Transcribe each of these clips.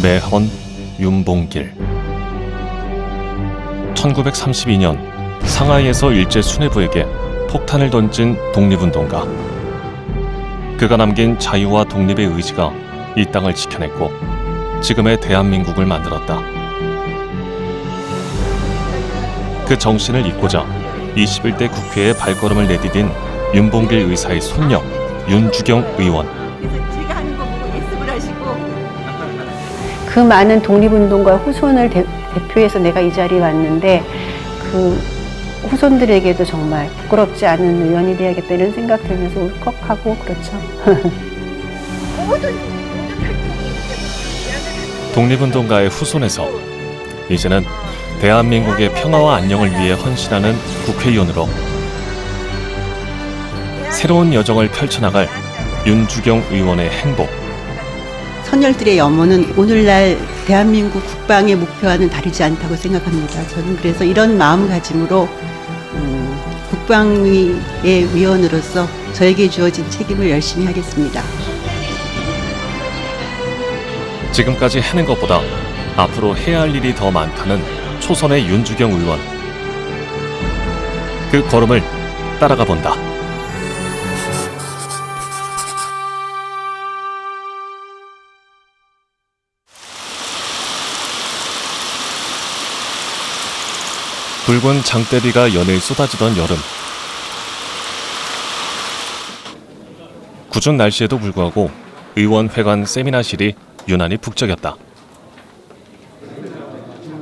매헌, 윤봉길. 1932년 상하이에서 일제 수뇌부에게 폭탄을 던진 독립운동가. 그가 남긴 자유와 독립의 의지가 이 땅을 지켜냈고 지금의 대한민국을 만들었다. 그 정신을 잇고자 21대 국회에 발걸음을 내디딘 윤봉길 의사의 손녀 윤주경 의원. 제가 하는 거 보고 예습을 하시고 그 많은 독립운동가 후손을 대표해서 내가 이 자리에 왔는데 그 후손들에게도 정말 부끄럽지 않은 의원이 돼야겠다 이런 생각 들면서 울컥하고 그렇죠. 독립운동가의 후손에서 이제는 대한민국의 평화와 안녕을 위해 헌신하는 국회의원으로 새로운 여정을 펼쳐나갈 윤주경 의원의 행복. 선열들의 염원은 오늘날 대한민국 국방의 목표와는 다르지 않다고 생각합니다. 저는 그래서 이런 마음가짐으로 국방위의 위원으로서 저에게 주어진 책임을 열심히 하겠습니다. 지금까지 해낸 것보다 앞으로 해야 할 일이 더 많다는 초선의 윤주경 의원. 그 걸음을 따라가 본다. 붉은 장대비가 연일 쏟아지던 여름. 궂은 날씨에도 불구하고 의원회관 세미나실이 유난히 북적였다.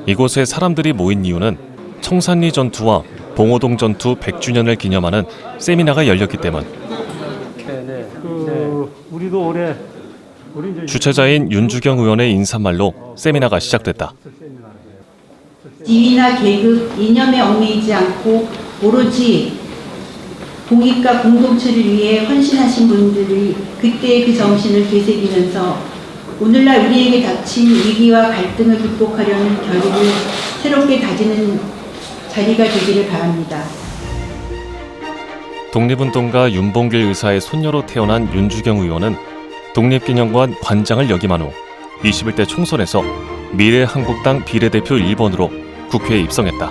이곳에 사람들이 모인 이유는 청산리 전투와 봉오동 전투 100주년을 기념하는 세미나가 열렸기 때문. 우리도 올해 주최자인 윤주경 의원의 인사말로 세미나가 시작됐다. 지위나 계급, 이념에 얽매이지 않고 오로지 공익과 공동체를 위해 헌신하신 분들이 그때의 그 정신을 되새기면서 오늘날 우리에게 닥친 위기와 갈등을 극복하려는 결의를 새롭게 다지는 자리가 되기를 바랍니다. 독립운동가 윤봉길 의사의 손녀로 태어난 윤주경 의원은 독립기념관 관장을 역임한 후 21대 총선에서 미래한국당 비례대표 1번으로 국회에 입성했다.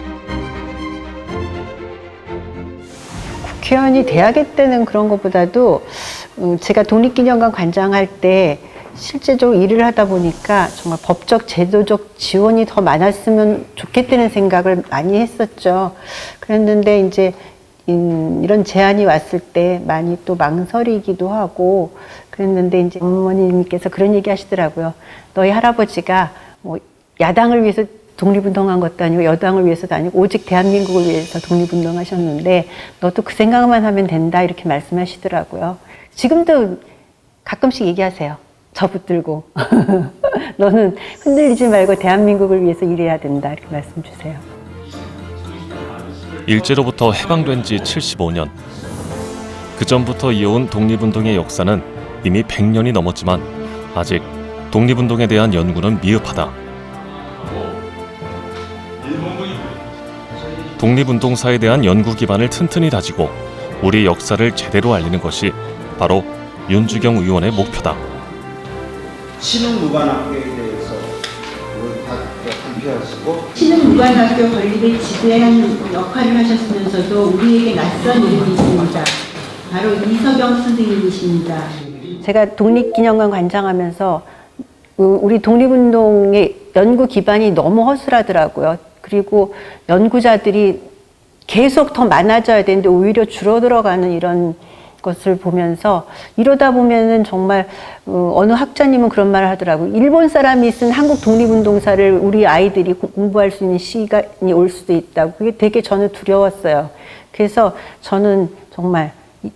국회의원이 돼야겠다는 그런 것보다도 제가 독립기념관 관장할 때 실제적으로 일을 하다 보니까 정말 법적, 제도적 지원이 더 많았으면 좋겠다는 생각을 많이 했었죠. 그랬는데 이제 이런 제안이 왔을 때 많이 또 망설이기도 하고 그랬는데 이제 어머님께서 그런 얘기 하시더라고요. 너희 할아버지가 뭐 야당을 위해서 독립운동한 것도 아니고 여당을 위해서도 아니고 오직 대한민국을 위해서 독립운동하셨는데 너도 그 생각만 하면 된다 이렇게 말씀하시더라고요. 지금도 가끔씩 얘기하세요. 저 붙들고 너는 흔들리지 말고 대한민국을 위해서 일해야 된다 이렇게 말씀 주세요. 일제로부터 해방된 지 75년. 그 전부터 이어온 독립운동의 역사는 이미 100년이 넘었지만 아직 독립운동에 대한 연구는 미흡하다. 독립운동사에 대한 연구 기반을 튼튼히 다지고 우리 역사를 제대로 알리는 것이 바로 윤주경 의원의 목표다. 신흥무관학교에 대해서 다 발표하시고 신흥무관학교 건립의 지대한 역할을 하셨으면서도 우리에게 낯선 이름이 있습니다. 바로 이석영 선생님이십니다. 제가 독립기념관 관장하면서 우리 독립운동의 연구 기반이 너무 허술하더라고요. 그리고 연구자들이 계속 더 많아져야 되는데 오히려 줄어들어가는 이런 것을 보면서 이러다 보면은 정말 어느 학자님은 그런 말을 하더라고요. 일본 사람이 쓴 한국 독립운동사를 우리 아이들이 공부할 수 있는 시간이 올 수도 있다고. 그게 되게 저는 두려웠어요. 그래서 저는 정말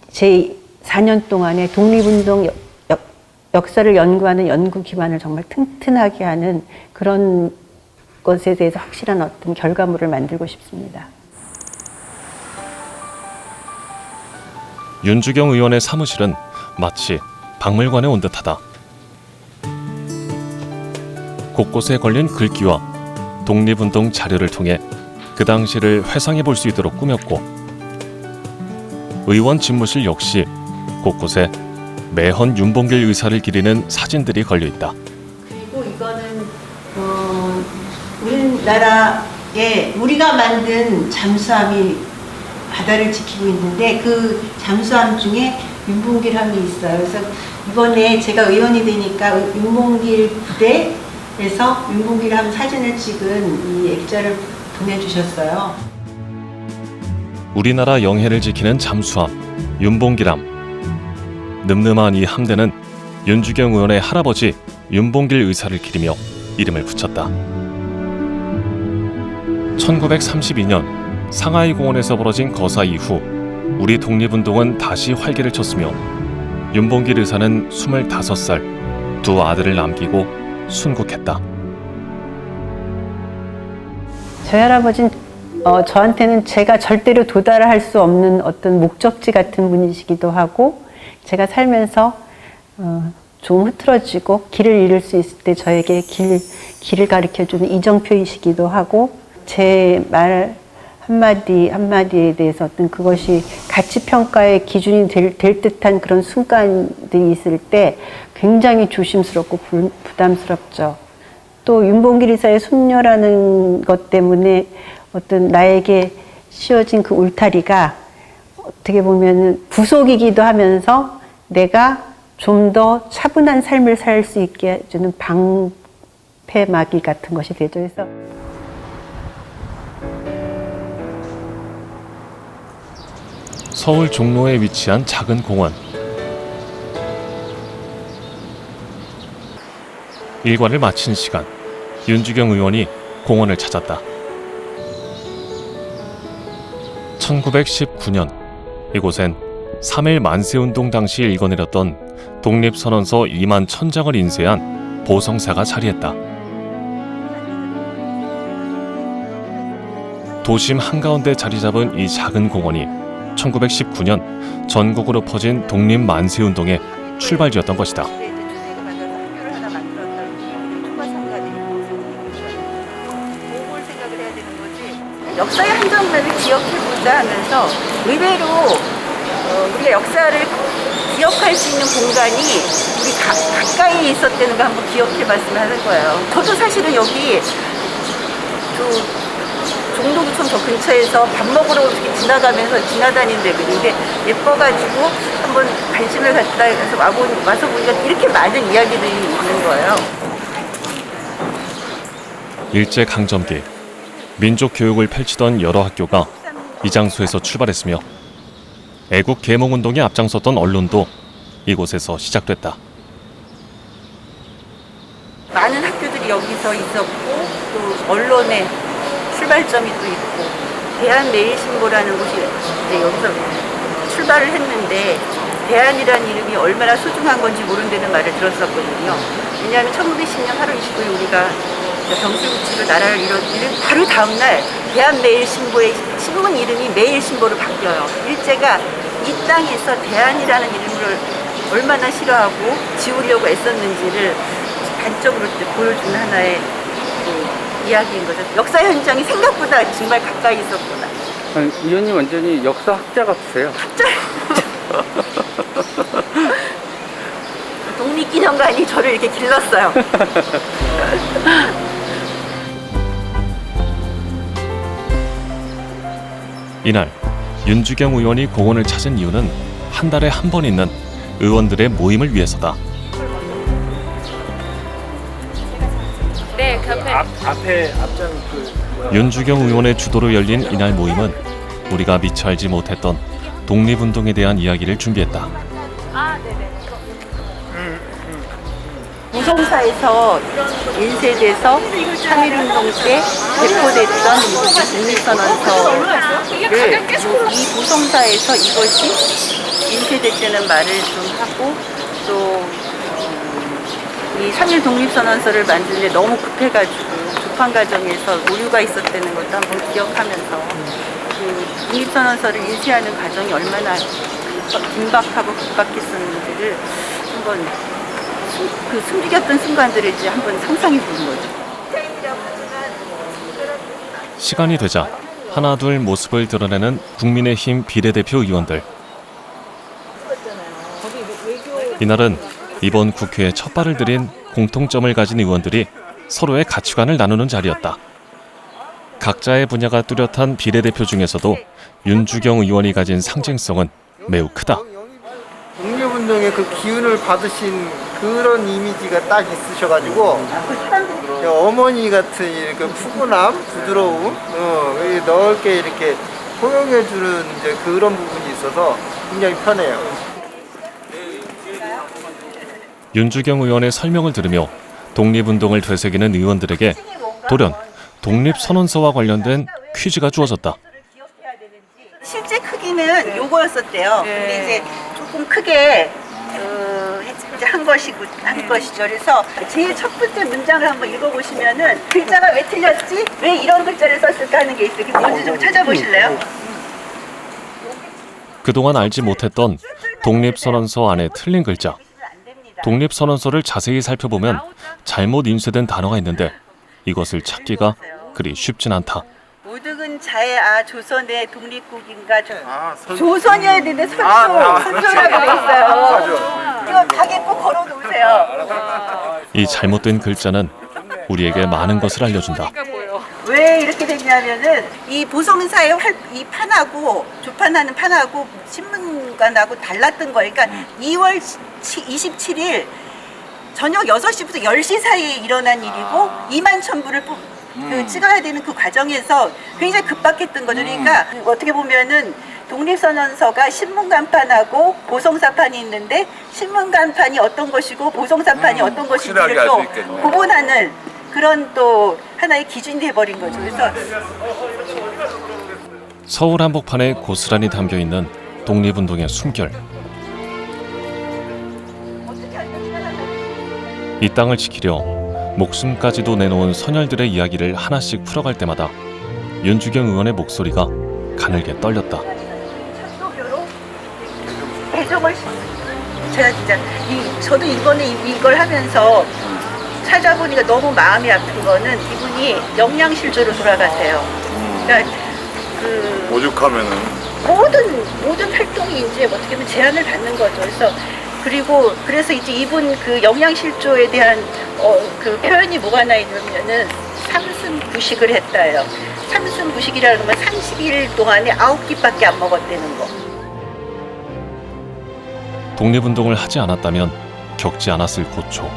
제 4년 동안에 독립운동 역사를 연구하는 연구 기반을 정말 튼튼하게 하는 그런 것에 대해서 확실한 어떤 결과물을 만들고 싶습니다. 윤주경 의원의 사무실은 마치 박물관에 온 듯하다. 곳곳에 걸린 글귀와 독립운동 자료를 통해 그 당시를 회상해 볼 수 있도록 꾸몄고 의원 집무실 역시 곳곳에 매헌 윤봉길 의사를 기리는 사진들이 걸려 있다. 그리고 이거는 우리나라에 우리가 만든 잠수함이 바다를 지키고 있는데 그 잠수함 중에 윤봉길 함이 있어요. 그래서 이번에 제가 의원이 되니까 윤봉길 부대에서 윤봉길 함 사진을 찍은 이 액자를 보내주셨어요. 우리나라 영해를 지키는 잠수함 윤봉길함. 늠름한 이 함대는 윤주경 의원의 할아버지 윤봉길 의사를 기리며 이름을 붙였다. 1932년 상하이 공원에서 벌어진 거사 이후 우리 독립운동은 다시 활기를 쳤으며 윤봉길 의사는 25살 두 아들을 남기고 순국했다. 저희 할아버지는 저한테는 제가 절대로 도달할 수 없는 어떤 목적지 같은 분이시기도 하고 제가 살면서 좀 흐트러지고 길을 잃을 수 있을 때 저에게 길을 가르쳐주는 이정표이시기도 하고 제 말 한마디 한마디에 대해서 어떤 그것이 가치평가의 기준이 될 듯한 그런 순간들이 있을 때 굉장히 조심스럽고 부담스럽죠. 또 윤봉길 의사의 손녀라는 것 때문에 어떤 나에게 씌워진 그 울타리가 어떻게 보면 부속이기도 하면서 내가 좀 더 차분한 삶을 살 수 있게 해주는 방패막이 같은 것이 되죠. 그래서 서울 종로에 위치한 작은 공원. 일과를 마친 시간, 윤주경 의원이 공원을 찾았다. 1919년 이곳엔 3.1 만세운동 당시 읽어내렸던 독립선언서 2만 1000장을 인쇄한 보성사가 자리했다. 도심 한가운데 자리 잡은 이 작은 공원이 1919년 전국으로 퍼진 독립 만세운동의 출발지였던 것이다. 역사의 한 장면을 기억해보자 하면서 의외로 우리가 역사를 기억할 수 있는 공간이 우리 가까이에 있었다는 거 한번 기억해봤으면 하는 거예요. 저도 사실은 여기 종로구청 저 근처에서 밥 먹으러 이렇게 지나다니는 데인데 예뻐가지고 한번 관심을 갖다 해서 와서 보니까 이렇게 많은 이야기들이 있는 거예요. 일제강점기 민족 교육을 펼치던 여러 학교가 이 장소에서 출발했으며 애국 계몽운동에 앞장섰던 언론도 이곳에서 시작됐다. 많은 학교들이 여기서 있었고 또 언론의 출발점이 또 있고 대한매일신보라는 곳이 이제 여기서 출발을 했는데 대한이라는 이름이 얼마나 소중한 건지 모른다는 말을 들었었거든요. 왜냐하면 1910년 8월 25일 우리가 병술구치로 나라를 잃은 바로 다음날 대한매일신보의 신문 이름이 매일신보로 바뀌어요. 일제가 이 땅에서 대한이라는 이름을 얼마나 싫어하고 지우려고 애썼는지를 단적으로 보여주는 하나의 이야기인 거죠. 역사 현장이 생각보다 정말 가까이 있었구나. 아니, 의원님 완전히 역사학자 같으세요. 독립기념관이 저를 이렇게 길렀어요. 이날 윤주경 의원이 공원을 찾은 이유는 한 달에 한 번 있는 의원들의 모임을 위해서다. 네, 앞에 앞장 윤주경 의원의 주도로 열린 이날 모임은 우리가 미처 알지 못했던 독립운동에 대한 이야기를 준비했다. 부성사에서 인쇄돼서 3.1운동 때 배포됐던 독립선언서를 이 부성사에서 이것이 인쇄됐다는 말을 좀 하고 또 이 3.1 독립선언서를 만드는데 너무 급해가지고 조판 과정에서 오류가 있었다는 것도 한번 기억하면서 그 독립선언서를 인쇄하는 과정이 얼마나 긴박하고 급박했었는지를 한번 그 숨죽였던 순간들을 이제 한번 상상해 보는 거죠. 시간이 되자 하나둘 모습을 드러내는 국민의힘 비례대표 의원들. 이날은 이번 국회에 첫 발을 들인 공통점을 가진 의원들이 서로의 가치관을 나누는 자리였다. 각자의 분야가 뚜렷한 비례대표 중에서도 윤주경 의원이 가진 상징성은 매우 크다. 독립운동의 그 기운을 받으신 그런 이미지가 딱 있으셔가지고 어머니 같은 그 푸근함, 부드러움, 넓게 이렇게 포용해주는 이제 그런 부분이 있어서 굉장히 편해요. 윤주경 의원의 설명을 들으며 독립운동을 되새기는 의원들에게 돌연 독립선언서와 관련된 퀴즈가 주어졌다. 실제 크기는 요거였었대요. 근데 이제 조금 크게 이제 한 것이죠. 그래서 제일 첫 번째 문장을 한번 읽어보시면은 글자가 왜 틀렸지? 왜 이런 글자를 썼을까 하는 게 있어요. 뭔지 좀 찾아보실래요? 그동안 알지 못했던 독립선언서 안에 틀린 글자. 독립선언서를 자세히 살펴보면 잘못 인쇄된 단어가 있는데 이것을 찾기가 그리 쉽진 않다. 모두근 자의 조선의 독립국인가 조선이어야 되는데 선조라고 돼 있어요. 이거 벽에 꼭 걸어놓으세요. 이 잘못된 글자는 우리에게 많은 것을 알려준다. 왜 이렇게 됐냐면은 이 보성사의 이 판하고 조판하는 판하고 신문관하고 달랐던 거예요. 그러니까 2월 27일 저녁 6시부터 10시 사이에 일어난 일이고 2만 첨부를 찍어야 되는 그 과정에서 굉장히 급박했던 거죠. 그러니까 어떻게 보면은 독립선언서가 신문간판하고 보성사판이 있는데 신문간판이 어떤 것이고 보성사판이 어떤 것인지를 또 구분하는 그런 또 하나의 기준이 돼버린 거죠. 그래서 서울 한복판에 고스란히 담겨있는 독립운동의 숨결. 이 땅을 지키려 목숨까지도 내놓은 선열들의 이야기를 하나씩 풀어갈 때마다 윤주경 의원의 목소리가 가늘게 떨렸다. 애정을 제가 진짜 저도 이번에 이걸 하면서 찾아보니까 너무 마음이 아픈 거는 이분이 영양실조로 돌아가세요. 그러니까 오죽하면은 모든 활동이 이제 어떻게 보면 제한을 받는 거죠. 그래서 이제 이분 그 영양실조에 대한 그 표현이 뭐가 나 있냐면은 삼순부식을 했다요. 삼순부식이라는 건 30일 동안에 9끼밖에 안 먹었다는 거. 독립운동을 하지 않았다면 겪지 않았을 고초.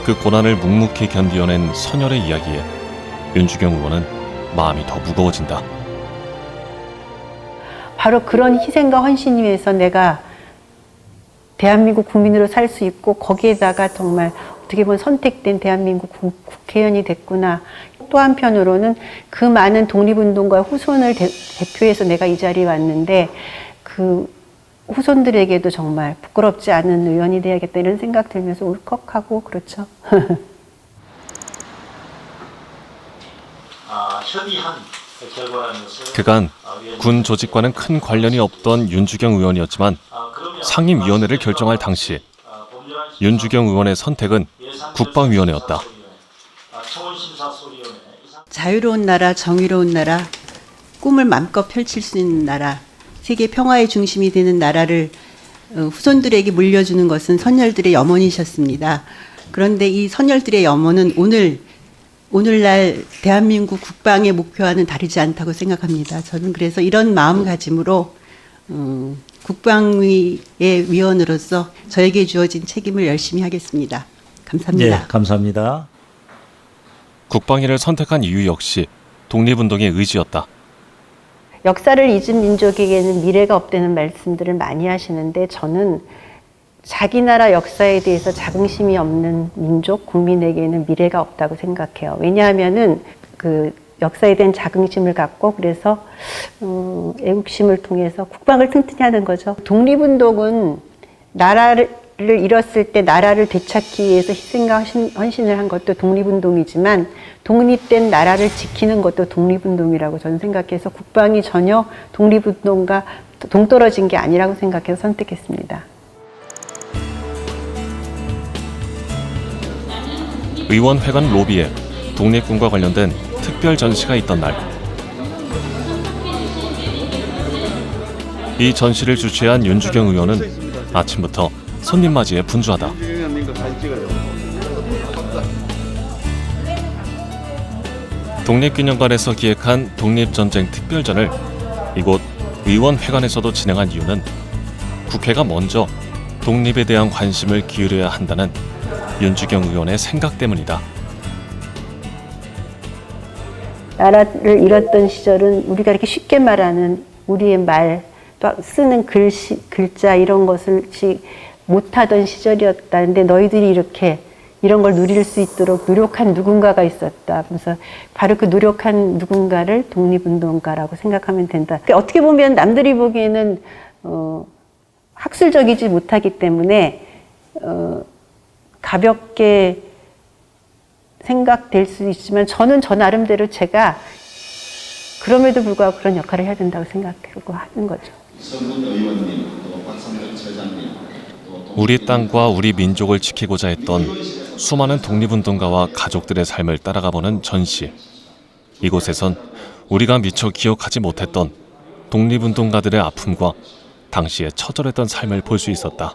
그 고난을 묵묵히 견디어낸 선열의 이야기에 윤주경 의원은 마음이 더 무거워진다. 바로 그런 희생과 헌신 위해서 내가 대한민국 국민으로 살 수 있고 거기에다가 정말 어떻게 보면 선택된 대한민국 국회의원이 됐구나. 또 한편으로는 그 많은 독립운동가 후손을 대표해서 내가 이 자리에 왔는데 그 후손들에게도 정말 부끄럽지 않은 의원이 돼야겠다 이런 생각 들면서 울컥하고 그렇죠. 협의한 결과라는 것을 그간 군 조직과는 큰 관련이 없던 윤주경 의원이었지만 상임위원회를 결정할 당시 윤주경 의원의 선택은 국방위원회였다. 자유로운 나라, 정의로운 나라, 꿈을 마음껏 펼칠 수 있는 나라, 세계 평화의 중심이 되는 나라를 후손들에게 물려주는 것은 선열들의 염원이셨습니다. 그런데 이 선열들의 염원은 오늘날 대한민국 국방의 목표와는 다르지 않다고 생각합니다. 저는 그래서 이런 마음가짐으로 국방위의 위원으로서 저에게 주어진 책임을 열심히 하겠습니다. 감사합니다. 네, 감사합니다. 국방위를 선택한 이유 역시 독립운동의 의지였다. 역사를 잊은 민족에게는 미래가 없다는 말씀들을 많이 하시는데 저는 자기 나라 역사에 대해서 자긍심이 없는 민족, 국민에게는 미래가 없다고 생각해요. 왜냐하면은 그 역사에 대한 자긍심을 갖고 그래서 애국심을 통해서 국방을 튼튼히 하는 거죠. 독립운동은 나라를 잃었을 때 나라를 되찾기 위해서 희생과 헌신을 한 것도 독립운동이지만 독립된 나라를 지키는 것도 독립운동이라고 저는 생각해서 국방이 전혀 독립운동과 동떨어진 게 아니라고 생각해서 선택했습니다. 의원회관 로비에 독립군과 관련된 특별 전시가 있던 날, 이 전시를 주최한 윤주경 의원은 아침부터 손님 맞이에 분주하다. 독립기념관에서 기획한 독립전쟁 특별전을 이곳 의원회관에서도 진행한 이유는 국회가 먼저 독립에 대한 관심을 기울여야 한다는 윤주경 의원의 생각 때문이다. 나라를 잃었던 시절은 우리가 이렇게 쉽게 말하는 우리의 말, 또 쓰는 글자 이런 것을 못하던 시절이었다는데 너희들이 이렇게 이런 걸 누릴 수 있도록 노력한 누군가가 있었다. 그래서 바로 그 노력한 누군가를 독립운동가라고 생각하면 된다. 그러니까 어떻게 보면 남들이 보기에는 학술적이지 못하기 때문에 가볍게 생각될 수 있지만 저는 저 나름대로 제가 그럼에도 불구하고 그런 역할을 해야 된다고 생각하고 하는 거죠. 우리 땅과 우리 민족을 지키고자 했던 수많은 독립운동가와 가족들의 삶을 따라가보는 전시. 이곳에선 우리가 미처 기억하지 못했던 독립운동가들의 아픔과 당시의 처절했던 삶을 볼 수 있었다.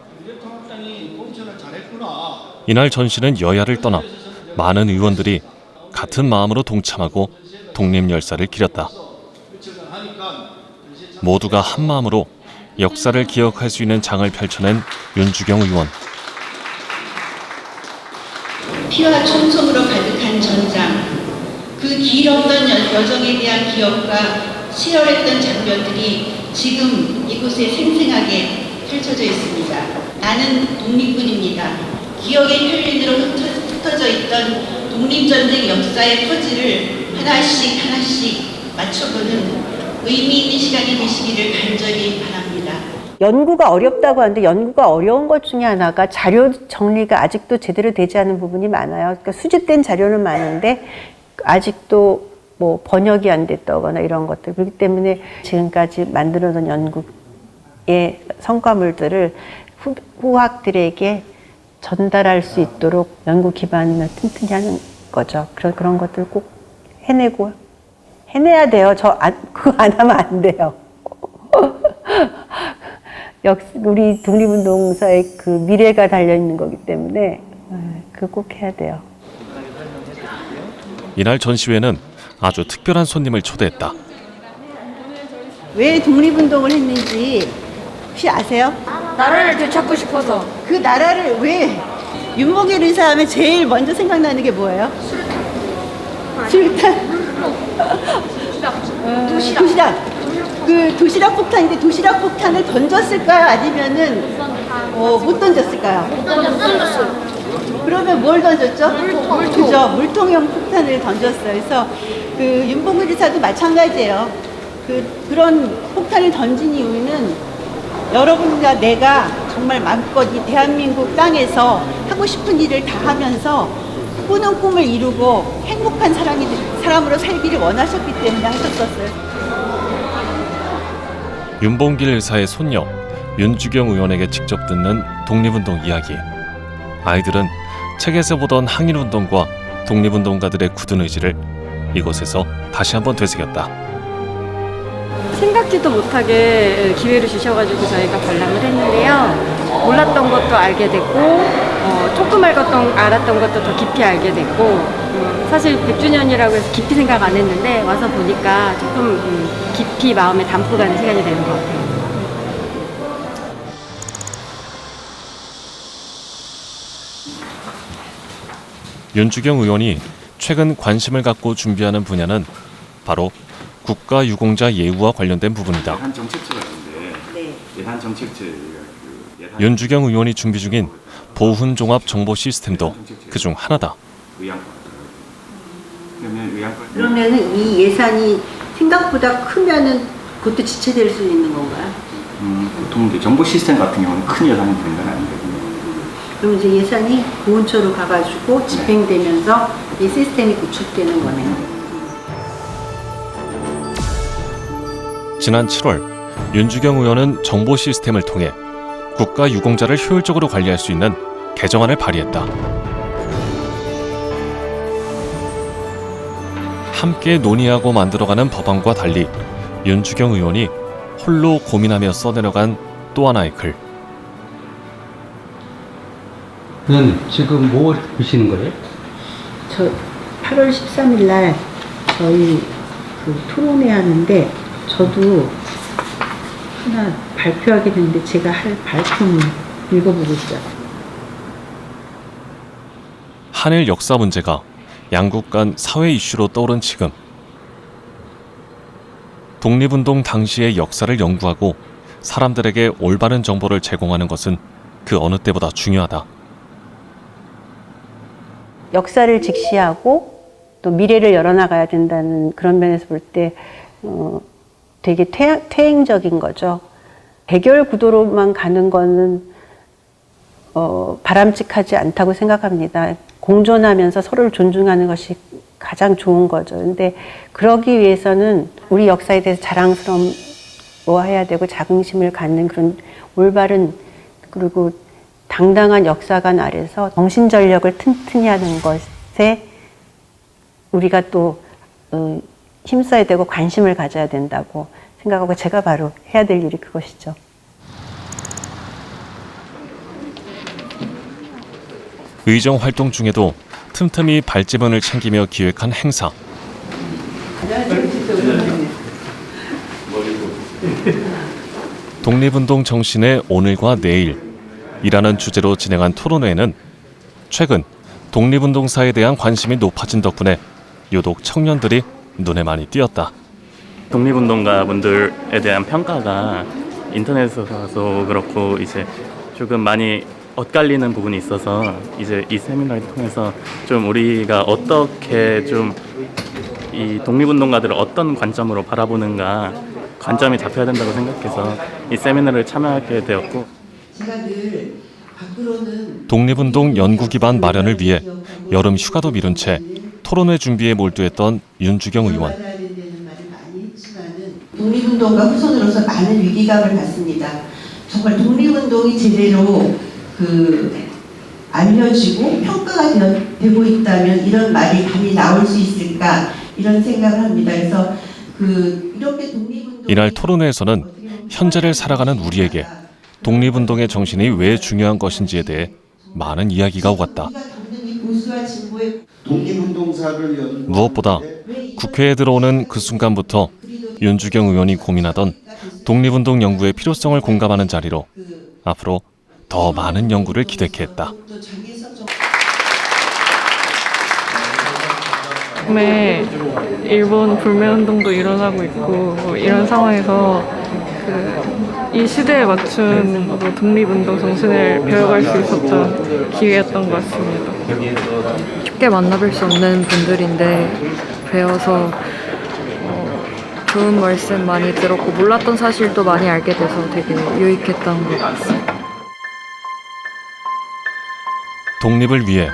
이날 전시는 여야를 떠나 많은 의원들이 같은 마음으로 동참하고 독립열사를 기렸다. 모두가 한 마음으로 역사를 기억할 수 있는 장을 펼쳐낸 윤주경 의원. 피와 총성으로 가득한 전장, 그 길었던 여정에 대한 기억과 치열했던 장면들이 지금 이곳에 생생하게 펼쳐져 있습니다. 나는 독립군입니다. 기억의 편린으로 흩어져 있던 독립전쟁 역사의 퍼즐을 하나씩 맞춰보는 의미 있는 시간이 되시기를 간절히 바랍니다. 연구가 어렵다고 하는데 연구가 어려운 것 중에 하나가 자료 정리가 아직도 제대로 되지 않은 부분이 많아요. 그러니까 수집된 자료는 많은데 아직도 뭐 번역이 안 됐다거나 이런 것들. 그렇기 때문에 지금까지 만들어둔 연구의 성과물들을 후학들에게 전달할 수 있도록 연구 기반을 튼튼히 하는 거죠. 그런 것들 꼭 해내야 돼요. 그거 안 하면 안 돼요. 우리 독립운동사의 그 미래가 달려있는 거기 때문에 그거 꼭 해야 돼요. 이날 전시회는 아주 특별한 손님을 초대했다. 왜 독립운동을 했는지 혹시 아세요? 나라를 되찾고 싶어서. 그 나라를 왜 윤봉길 의사 하면 제일 먼저 생각나는 게 뭐예요? 술탄. 도시락. 그 도시락 폭탄인데 도시락 폭탄을 던졌을까요? 아니면은 못 던졌을까요? 못 던졌어요. 그러면 뭘 던졌죠? 그죠? 물통형 폭탄을 던졌어요. 그래서 그 윤봉길 의사도 마찬가지예요. 그런 폭탄을 던진 이유는 여러분과 내가 정말 마음껏 이 대한민국 땅에서 하고 싶은 일을 다 하면서 꾸는 꿈을 이루고 행복한 사람으로 살기를 원하셨기 때문에 하셨었어요. 윤봉길 의사의 손녀 윤주경 의원에게 직접 듣는 독립운동 이야기. 아이들은 책에서 보던 항일운동과 독립운동가들의 굳은 의지를 이곳에서 다시 한번 되새겼다. 생각지도 못하게 기회를 주셔가지고 저희가 관람을 했는데요. 몰랐던 것도 알게 됐고 조금 알았던 것도 더 깊이 알게 됐고 사실 100주년이라고 해서 깊이 생각 안 했는데 와서 보니까 조금 깊이 마음에 담고 가는 시간이 되는 것 같아요. 윤주경 의원이 최근 관심을 갖고 준비하는 분야는 바로 국가유공자 예우와 관련된 부분이다. 예산 정책처가 있는데 예산 정책처 윤주경 의원이 준비 중인 보훈종합 정보 시스템도 그중 하나다. 그러면은 이 예산이 생각보다 크면은 그것도 지체될 수 있는 건가요? 보통 이제 정보 시스템 같은 경우는 큰 예산이 드는 건 아니거든요. 그럼 이제 예산이 보훈처로 가가지고 집행되면서 이 시스템이 구축되는 거네요. 지난 7월 윤주경 의원은 정보 시스템을 통해 국가 유공자를 효율적으로 관리할 수 있는 개정안을 발의했다. 함께 논의하고 만들어가는 법안과 달리 윤주경 의원이 홀로 고민하며 써내려간 또 하나의 글. 의원님, 지금 뭐 보시는 거예요? 저 8월 13일 날 저희 그 토론회 하는데 저도 하나 발표하게 됐는데 제가 할 발표문 읽어보고 있어요. 한일 역사 문제가 양국 간 사회 이슈로 떠오른 지금, 독립운동 당시의 역사를 연구하고 사람들에게 올바른 정보를 제공하는 것은 그 어느 때보다 중요하다. 역사를 직시하고 또 미래를 열어나가야 된다는 그런 면에서 볼 때 되게 퇴행적인 거죠. 대결 구도로만 가는 거는 바람직하지 않다고 생각합니다. 공존하면서 서로를 존중하는 것이 가장 좋은 거죠. 근데 그러기 위해서는 우리 역사에 대해서 자랑스러워해야 되고 자긍심을 갖는 그런 올바른 그리고 당당한 역사관 아래서 정신전력을 튼튼히 하는 것에 우리가 또 힘써야 되고 관심을 가져야 된다고 생각하고 제가 바로 해야 될 일이 그것이죠. 의정 활동 중에도 틈틈이 발제문을 챙기며 기획한 행사. 독립운동 정신의 오늘과 내일이라는 주제로 진행한 토론회는 최근 독립운동사에 대한 관심이 높아진 덕분에 유독 청년들이 눈에 많이 띄었다. 독립운동가 분들에 대한 평가가 인터넷에서도 그렇고 이제 조금 많이 엇갈리는 부분이 있어서 이제 이 세미나를 통해서 좀 우리가 어떻게 좀 이 독립운동가들을 어떤 관점으로 바라보는가 관점이 잡혀야 된다고 생각해서 이 세미나를 참여하게 되었고, 독립운동 연구 기반 마련을 위해 여름 휴가도 미룬 채 토론회 준비에 몰두했던 윤주경 의원. 독립운동가 후손으로서 많은 위기감을 갖습니다. 정말 독립운동이 제대로 알려지고 평가가 되고 있다면 이런 말이 감히 나올 수 있을까 이런 생각을 합니다. 그래서 이렇게 독립운동 이날 토론회에서는 현재를 살아가는 우리에게 독립운동의 정신이 왜 중요한 것인지에 대해 많은 이야기가 오갔다. 무엇보다 국회에 들어오는 그 순간부터 윤주경 의원이 고민하던 독립운동 연구의 필요성을 공감하는 자리로 앞으로 더 많은 연구를 기대케 했다. 네, 일본 불매운동도 일어나고 있고 이런 상황에서 이 시대에 맞춘 독립운동 정신을 배워갈 수 있었던 기회였던 것 같습니다. 쉽게 만나뵐 수 없는 분들인데 배워서 좋은 말씀 많이 들었고 몰랐던 사실도 많이 알게 돼서 되게 유익했던 것 같습니다. 독립을 위해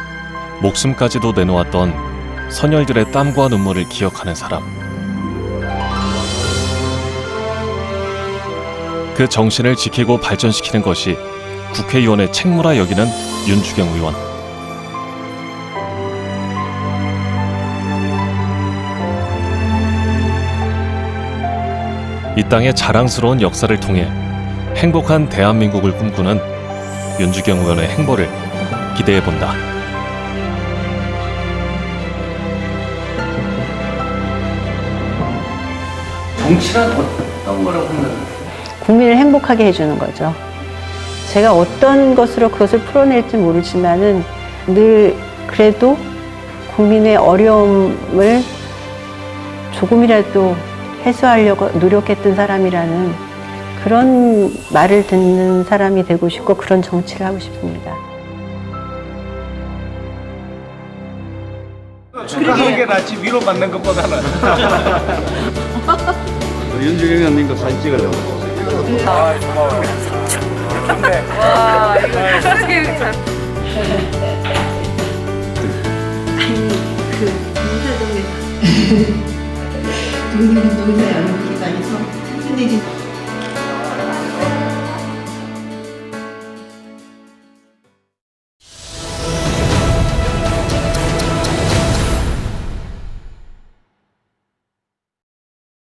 목숨까지도 내놓았던 선열들의 땀과 눈물을 기억하는 사람. 그 정신을 지키고 발전시키는 것이 국회의원의 책무라 여기는 윤주경 의원. 이 땅의 자랑스러운 역사를 통해 행복한 대한민국을 꿈꾸는 윤주경 의원의 행보를 기대해본다. 정치란 어떤 거라고 생각하세요? 국민을 행복하게 해주는 거죠. 제가 어떤 것으로 그것을 풀어낼지 모르지만은 늘 그래도 국민의 어려움을 조금이라도 해소하려고 노력했던 사람이라는 그런 말을 듣는 사람이 되고 싶고 그런 정치를 하고 싶습니다. 축하하는 게 낫지 위로받는 것보다는. 윤주경 의원님과 사진 찍으려고. 아, 고마워요. 와, 이거 쓰기 잘. 인사동에서 독립운동사 연구기관에서 튼튼해진